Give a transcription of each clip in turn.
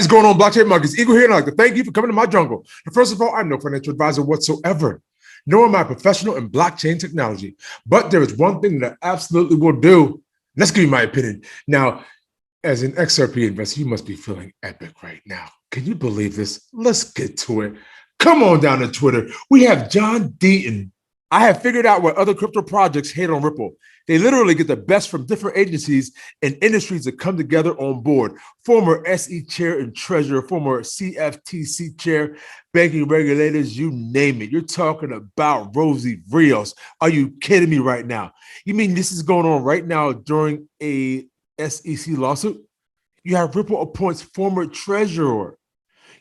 What is going on, blockchain monkeys? Eagle here, and I'd like to thank you for coming to my jungle. And first of all, I'm no financial advisor whatsoever, nor am I a professional in blockchain technology. But there is one thing that I absolutely will do. Let's give you my opinion. Now, as an XRP investor, you must be feeling epic right now. Can you believe this? Let's get to it. Come on down to Twitter. We have John Deaton. I have figured out why other crypto projects hate on Ripple. They literally get the best from different agencies and industries that come together on board. Former SE chair and treasurer, former CFTC chair, banking regulators, you name it. You're talking about Rosie Rios. Are you kidding me right now? You mean this is going on right now during a SEC lawsuit? You have Ripple appoints former treasurer.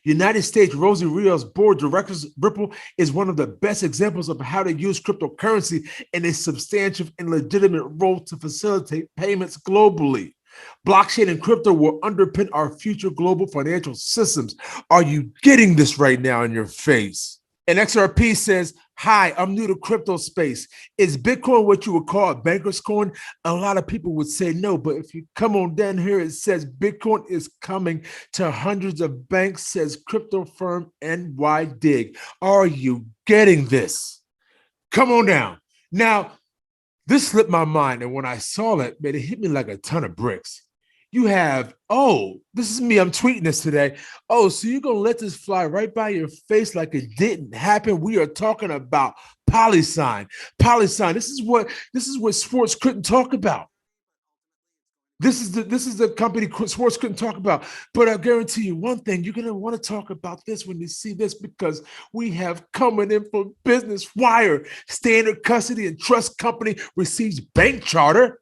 United States Rosie Rios board directors. Ripple is one of the best examples of how to use cryptocurrency in a substantial and legitimate role to facilitate payments globally. Blockchain and crypto will underpin our future global financial systems. Are you getting this right now in your face? And XRP says, hi, I'm new to crypto space. Is Bitcoin what you would call a banker's coin? A lot of people would say no, but if you come on down here, it says Bitcoin is coming to hundreds of banks, says crypto firm NYDIG. Are you getting this? Come on down. Now, this slipped my mind, and when I saw that, man, it hit me like a ton of bricks. You have, oh, this is me, I'm tweeting this today. Oh, so you're going to let this fly right by your face like it didn't happen? We are talking about Polysign. Polysign, this is what sports couldn't talk about. This is the company sports couldn't talk about. But I guarantee you one thing, you're going to want to talk about this when you see this, because we have coming in from Business Wire. Standard Custody and Trust Company receives bank charter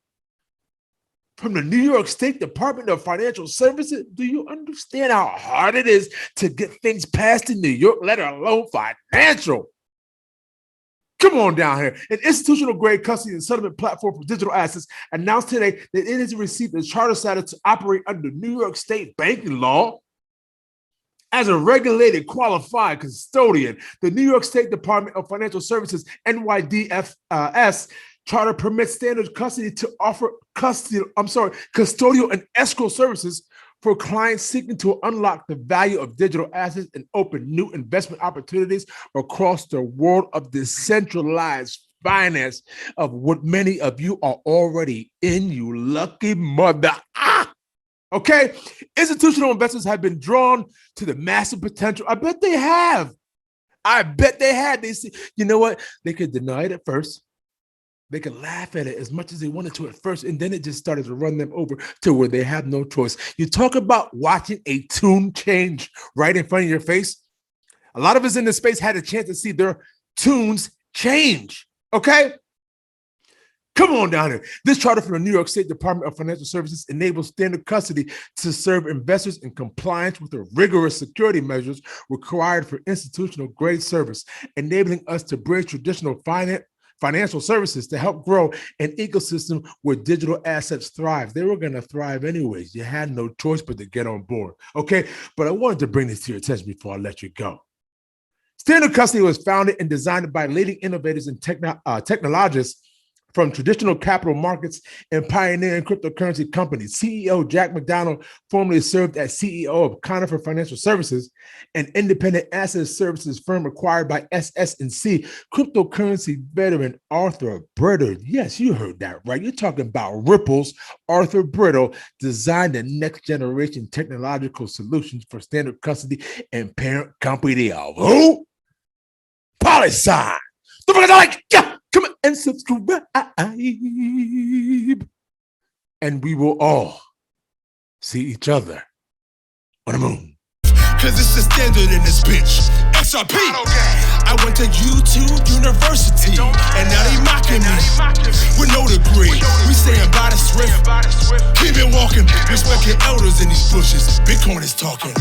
from the New York State Department of Financial Services. Do you understand how hard it is to get things passed in New York, let alone financial? Come on down here. An institutional grade custody and settlement platform for digital assets announced today that it has received a charter status to operate under New York State banking law. As a regulated qualified custodian, the New York State Department of Financial Services, NYDFS, charter permits Standard Custody to offer custodial and escrow services for clients seeking to unlock the value of digital assets and open new investment opportunities across the world of decentralized finance, of what many of you are already in, you lucky mother. Okay? Institutional investors have been drawn to the massive potential. I bet they have. I bet they had. They see, you know what? They could deny it at first. They could laugh at it as much as they wanted to at first, and then it just started to run them over to where they have no choice. You talk about watching a tune change right in front of your face. A lot of us in this space had a chance to see their tunes change, okay? Come on down here. This charter from the New York State Department of Financial Services enables Standard Custody to serve investors in compliance with the rigorous security measures required for institutional grade service, enabling us to bridge traditional financial services to help grow an ecosystem where digital assets thrive. They were going to thrive anyways. You had no choice but to get on board, okay? But I wanted to bring this to your attention before I let you go. Standard Custody was founded and designed by leading innovators and technologists from traditional capital markets and pioneering cryptocurrency companies. CEO Jack McDonald formerly served as CEO of Conifer Financial Services, an independent asset services firm acquired by SS&C. Cryptocurrency veteran Arthur Brittle, yes, you heard that right. You're talking about Ripple's Arthur Brittle designed the next generation technological solutions for Standard Custody and parent company of who? Polysign. Don't forget to like, come and subscribe, and we will all see each other on the moon. Cause it's the standard in this bitch. XRP. I went to YouTube University, and now they mocking me with no degree. We saying by the swift, keep it walking. Respect your elders in these bushes. Bitcoin is talking.